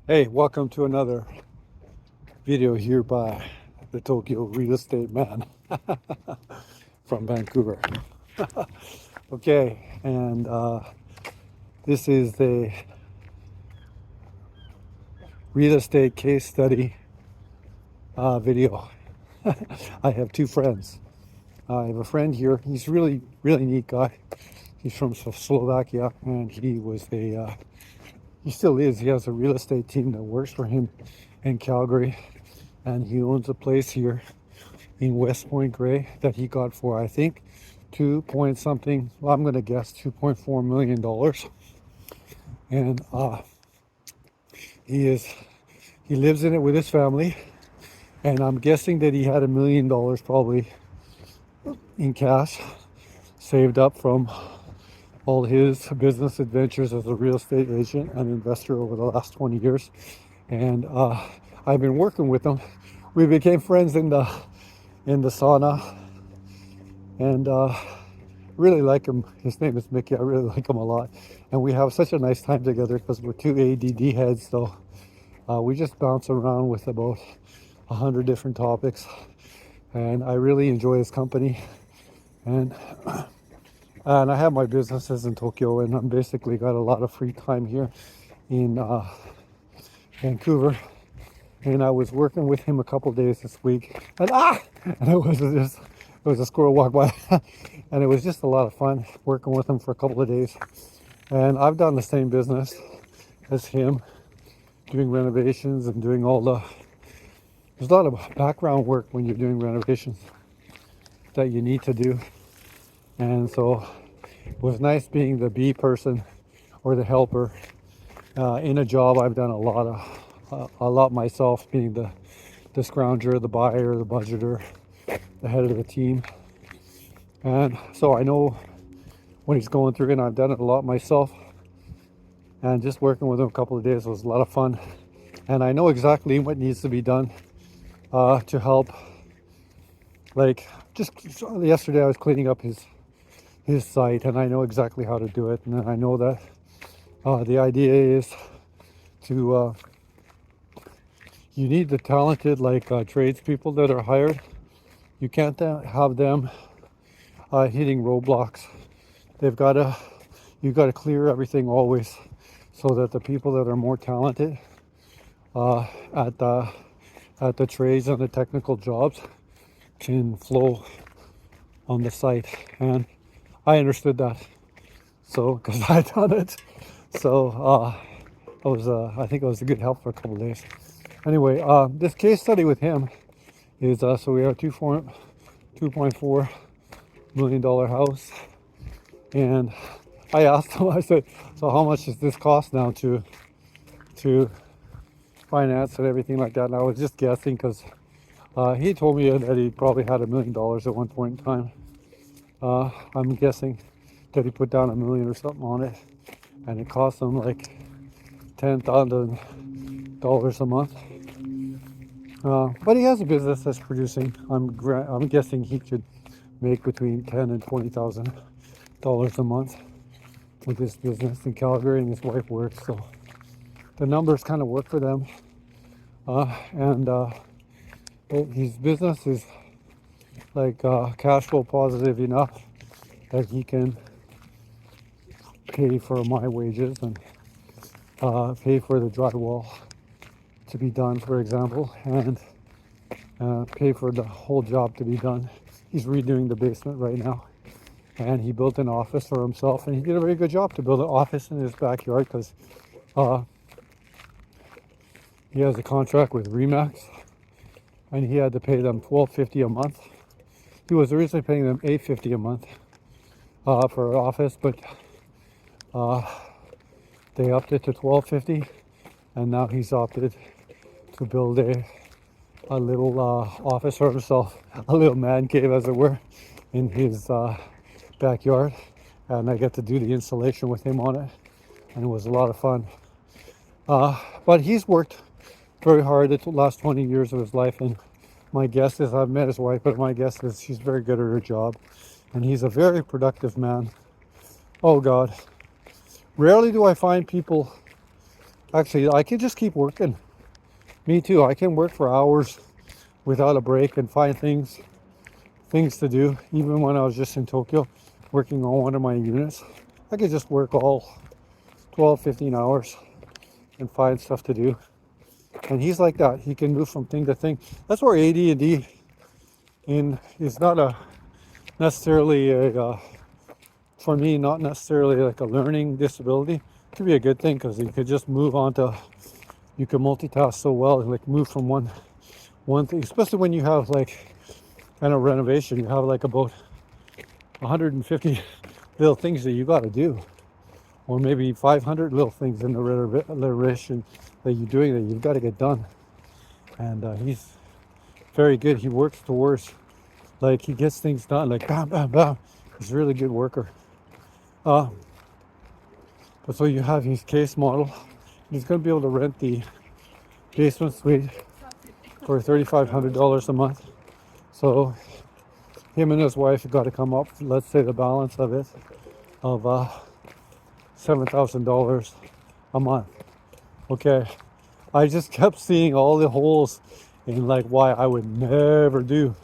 Hey, welcome to another video here by the Tokyo Real Estate Man from Vancouver. Okay, and this is the real estate case study video. I have two friends. I have a friend here. He's really neat guy. He's from Slovakia, and he still is. He has a real estate team that works for him in Calgary, and he owns a place here in West Point Grey that he got for, I think, 2 point something, well, I'm going to guess $2.4 million. And he lives in it with his family. And I'm guessing that he had $1 million probably in cash saved up from all his business adventures as a real estate agent and investor over the last 20 years. And I've been working with him. We became friends in the sauna, and really like him. His name is Mickey. I really like him a lot, and we have such a nice time together because we're two ADD heads. So we just bounce around with about 100 different topics, and I really enjoy his company. And I have my businesses in Tokyo, and I'm basically got a lot of free time here in Vancouver. And I was working with him a couple days this week, and it was a squirrel walk by, and it was just a lot of fun working with him for a couple of days. And I've done the same business as him, doing renovations and doing there's a lot of background work when you're doing renovations that you need to do. And so it was nice being the B person or the helper in a job. I've done a lot myself, being the scrounger, the buyer, the budgeter, the head of the team. And so I know when he's going through, and I've done it a lot myself. And just working with him a couple of days was a lot of fun. And I know exactly what needs to be done to help. Like just yesterday, I was cleaning up his site, and I know exactly how to do it. And I know that the idea is to you need the talented tradespeople that are hired. You can't have them hitting roadblocks. You've got to clear everything always, so that the people that are more talented at the trades and the technical jobs can flow on the site. And I understood that, so because I done it. So I think it was a good help for a couple of days. Anyway, this case study with him is so we have a $2.4 million house, and I asked him. I said, "So how much does this cost now to finance and everything like that?" And I was just guessing because he told me that he probably had $1 million at one point in time. I'm guessing that he put down $1 million or something on it, and it cost him like $10,000 a month. But he has a business that's producing. I'm guessing he could make between $10,000 and $20,000 a month with his business in Calgary, and his wife works. So the numbers kind of work for them. And his business is cash flow positive enough that he can pay for my wages and pay for the drywall to be done, for example, and pay for the whole job to be done. He's redoing the basement right now, and he built an office for himself, and he did a very good job to build an office in his backyard because he has a contract with Remax, and he had to pay them $12.50 a month. He was originally paying them $8.50 a month for an office, but they upped it to $12.50, and now he's opted to build a little office for himself, a little man cave, as it were, in his backyard. And I get to do the installation with him on it, and it was a lot of fun. But he's worked very hard the last 20 years of his life, and my guess is, I've met his wife, but my guess is she's very good at her job, and he's a very productive man. Oh God, rarely do I find people Actually, I can just keep working. Me too. I can work for hours without a break and find things to do. Even when I was just in Tokyo working on one of my units, I could just work all 12, 15 hours and find stuff to do. And he's like that. He can move from thing to thing. That's where AD&D is not a necessarily for me, not necessarily like a learning disability. It could be a good thing because you could just move on to, you can multitask so well, like move from one thing, especially when you have like kind of renovation, you have like about 150 little things that you got to do, or maybe 500 little things in the renovation that you're doing that you've got to get done. And he's very good. He works towards, like, he gets things done, like bam, bam, bam. He's a really good worker. But so you have his case model. He's going to be able to rent the basement suite for $3,500 a month. So him and his wife got to come up, let's say the balance of it, of $7,000 a month. Okay, I just kept seeing all the holes in like why I would never do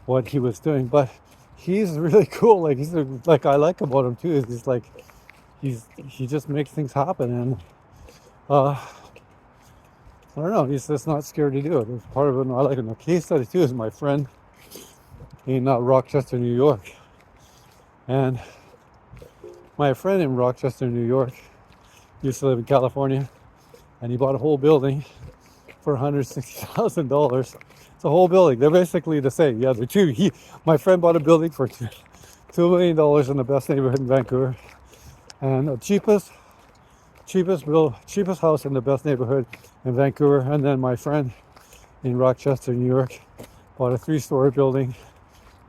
what he was doing, but he's really cool. Like he's like, I like about him too is he's like he just makes things happen, and I don't know, he's just not scared to do it. It's part of it. I like it. The case study too is my friend in Rochester, New York, and my friend in Rochester, New York used to live in California, and he bought a whole building for $160,000. It's a whole building. They're basically the same. Yeah, they're two. My friend bought a building for $2 million in the best neighborhood in Vancouver, and the cheapest house in the best neighborhood in Vancouver. And then my friend in Rochester, New York, bought a 3-story building,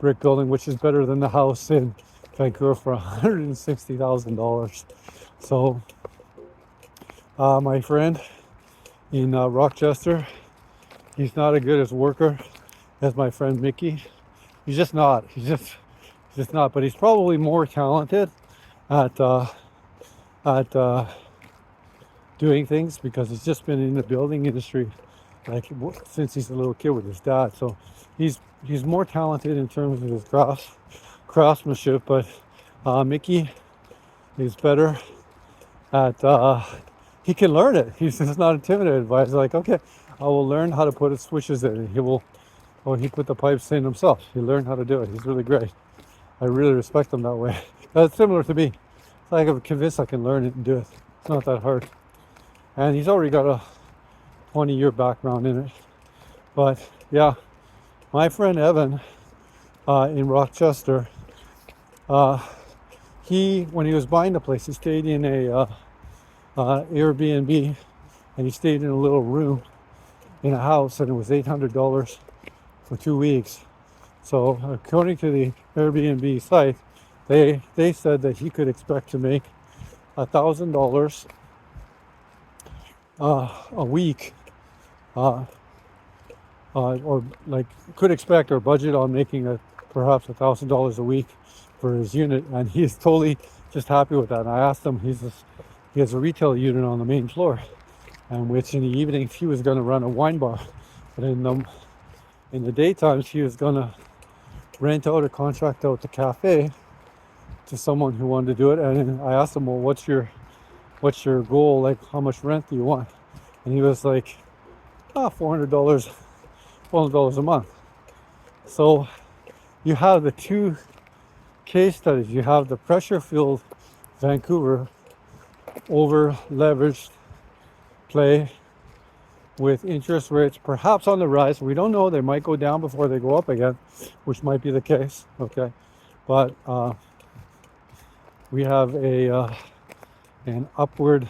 brick building, which is better than the house in Vancouver for $160,000. So my friend in Rochester, he's not as good as worker as my friend Mickey. He's just not. He's just not. But he's probably more talented at doing things because he's just been in the building industry like since he's a little kid with his dad. So he's more talented in terms of his craftsmanship. But Mickey is better at. He can learn it. He's just not intimidated by it. He's like, okay, I will learn how to put his switches in. He put the pipes in himself. He learned how to do it. He's really great. I really respect him that way. That's similar to me. It's like I'm convinced I can learn it and do it. It's not that hard. And he's already got a 20-year background in it. But yeah, my friend Evan in Rochester, when he was buying the place, he stayed in a Airbnb, and he stayed in a little room in a house, and it was $800 for 2 weeks. So according to the Airbnb site, they said that he could expect to make $1,000 a week, or like could expect or budget on making perhaps $1,000 a week for his unit, and he's totally just happy with that. And I asked him, he has a retail unit on the main floor, and which in the evenings he was going to run a wine bar, but in the daytimes he was going to rent out or contract out the cafe to someone who wanted to do it. And I asked him, well, what's your goal? Like, how much rent do you want? And he was like, $400 a month. So you have the two case studies. You have the pressure-filled Vancouver over leveraged play with interest rates perhaps on the rise. We don't know. They might go down before they go up again, which might be the case. Okay, but we have an upward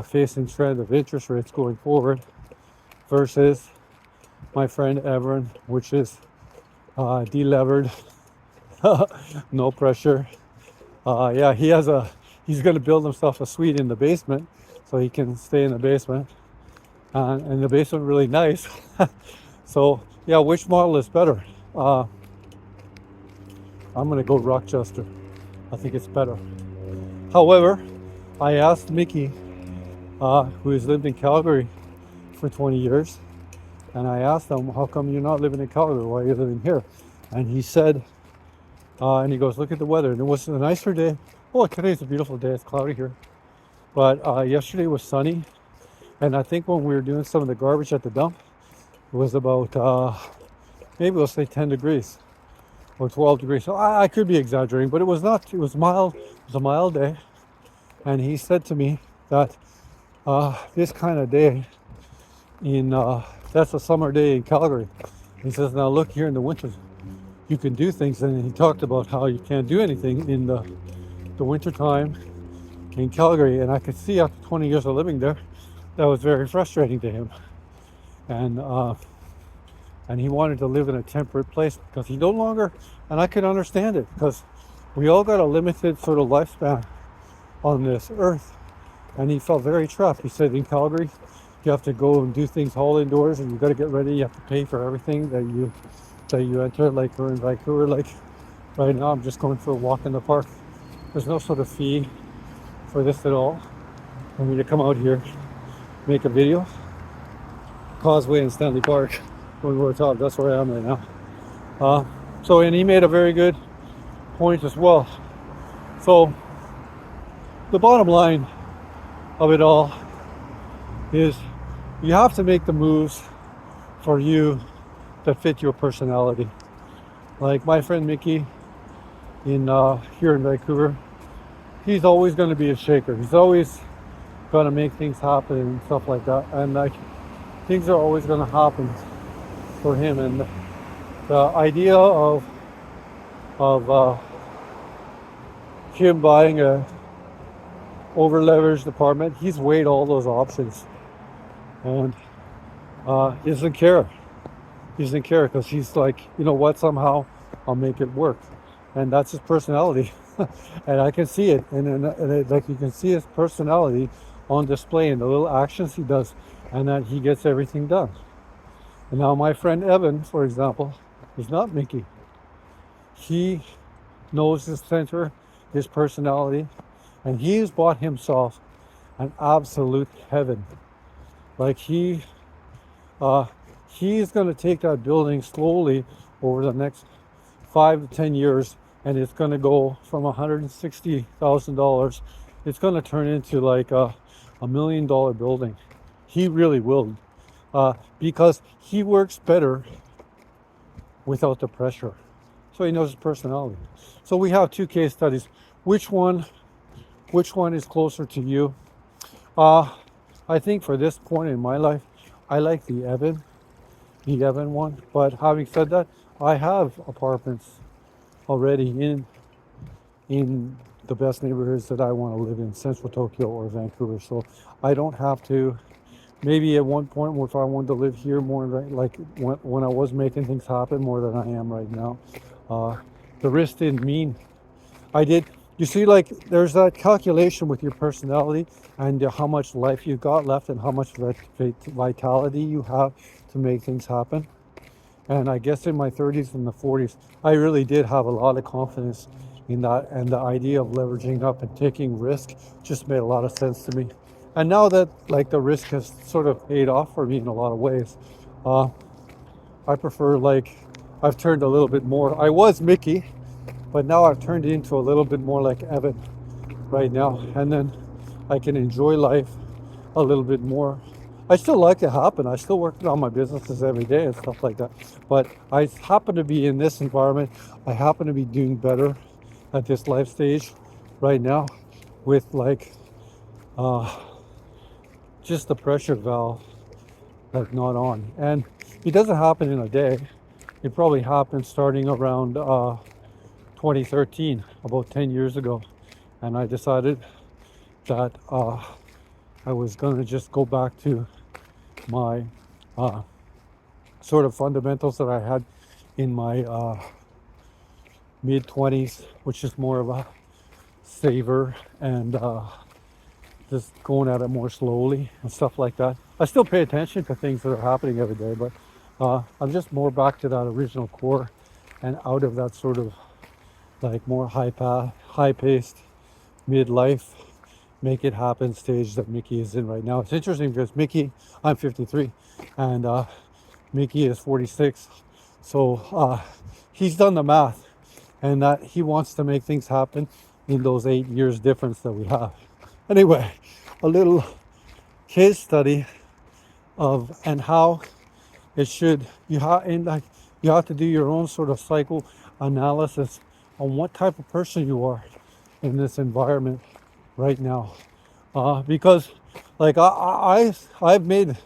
facing trend of interest rates going forward versus my friend Evan, which is delevered, no pressure. Yeah, he's going to build himself a suite in the basement so he can stay in the basement, and the basement really nice. So yeah, which model is better? I'm going to go Rochester. I think it's better. However, I asked Mickey who has lived in Calgary for 20 years. And I asked him, how come you're not living in Calgary? Why are you living here? And he said, and he goes, look at the weather. And it was a nicer day. Oh, today's a beautiful day. It's cloudy here. But yesterday was sunny. And I think when we were doing some of the garbage at the dump, it was about, maybe we'll say 10 degrees or 12 degrees. So I could be exaggerating, but it was not. It was mild. It was a mild day. And he said to me that this kind of day that's a summer day in Calgary. He says, now look, here in the winter, you can do things. And he talked about how you can't do anything in the winter time in Calgary. And I could see after 20 years of living there, that was very frustrating to him. And he wanted to live in a temperate place because he no longer, and I could understand it, because we all got a limited sort of lifespan on this earth. And he felt very trapped. He said in Calgary, you have to go and do things all indoors, and you got to get ready. You have to pay for everything that you enter. Like we're in Vancouver, like right now, I'm just going for a walk in the park. There's no sort of fee for this at all. For me to come out here, make a video. Causeway and Stanley Park, when we're top. That's where I am right now. And he made a very good point as well. So the bottom line of it all is you have to make the moves for you that fit your personality. Like my friend Mickey here in Vancouver, he's always going to be a shaker. He's always going to make things happen and stuff like that. And like things are always going to happen for him. And the idea of him buying a over leveraged apartment, he's weighed all those options, and he doesn't care. He doesn't care because he's like, you know what, somehow I'll make it work. And that's his personality. And I can see it. And like you can see his personality on display in the little actions he does, and that he gets everything done. And now my friend Evan, for example, is not Mickey. He knows his center, his personality, and he's bought himself an absolute heaven. Like he's going to take that building slowly over the next 5 to 10 years, and it's going to go from $160,000. It's going to turn into like a $1 million building. He really will, because he works better without the pressure. So he knows his personality. So we have 2 case studies. Which one is closer to you? I think for this point in my life, I like the Evan one. But having said that, I have apartments already in the best neighborhoods that I want to live in, Central Tokyo or Vancouver. So I don't have to. Maybe at one point, if I wanted to live here more, like when I was making things happen more than I am right now, the risk didn't mean I did. You see, like there's that calculation with your personality and how much life you've got left and how much vitality you have to make things happen. And I guess in my 30s and the 40s, I really did have a lot of confidence in that, and the idea of leveraging up and taking risk just made a lot of sense to me. And now that like the risk has sort of paid off for me in a lot of ways, I prefer, like, I've turned a little bit more. I was Mickey, but now I've turned into a little bit more like Evan right now. And then I can enjoy life a little bit more. I still like it happen. I still work on my businesses every day and stuff like that. But I happen to be in this environment. I happen to be doing better at this life stage right now with like just the pressure valve like not on. And it doesn't happen in a day. It probably happened starting around 2013, about 10 years ago. And I decided that I was going to just go back to my sort of fundamentals that I had in my mid 20s, which is more of a saver and just going at it more slowly and stuff like that. I still pay attention to things that are happening every day, but I'm just more back to that original core and out of that sort of like more high-paced midlife make it happen stage that Mickey is in right now. It's interesting because Mickey, I'm 53, and Mickey is 46. So he's done the math, and that he wants to make things happen in those 8 years difference that we have. Anyway, a little case study of and how it should you have to do your own sort of cycle analysis on what type of person you are in this environment right now. Because like I've made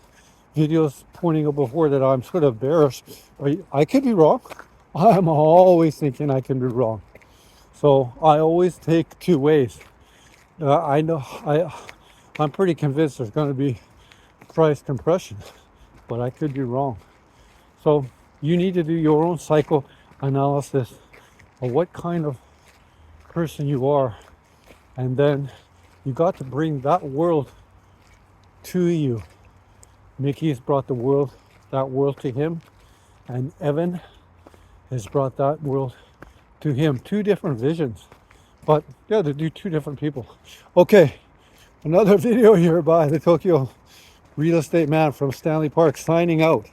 videos pointing out before that I'm sort of bearish. I could be wrong. I'm always thinking I can be wrong. So I always take two ways. I know I'm pretty convinced there's going to be price compression, but I could be wrong. So you need to do your own cycle analysis of what kind of person you are, and then you got to bring that world to you. Mickey has brought that world to him, and Evan has brought that world to him. Two different visions, but yeah, they do two different people. Okay, another video here by the Tokyo Real Estate Man from Stanley Park signing out.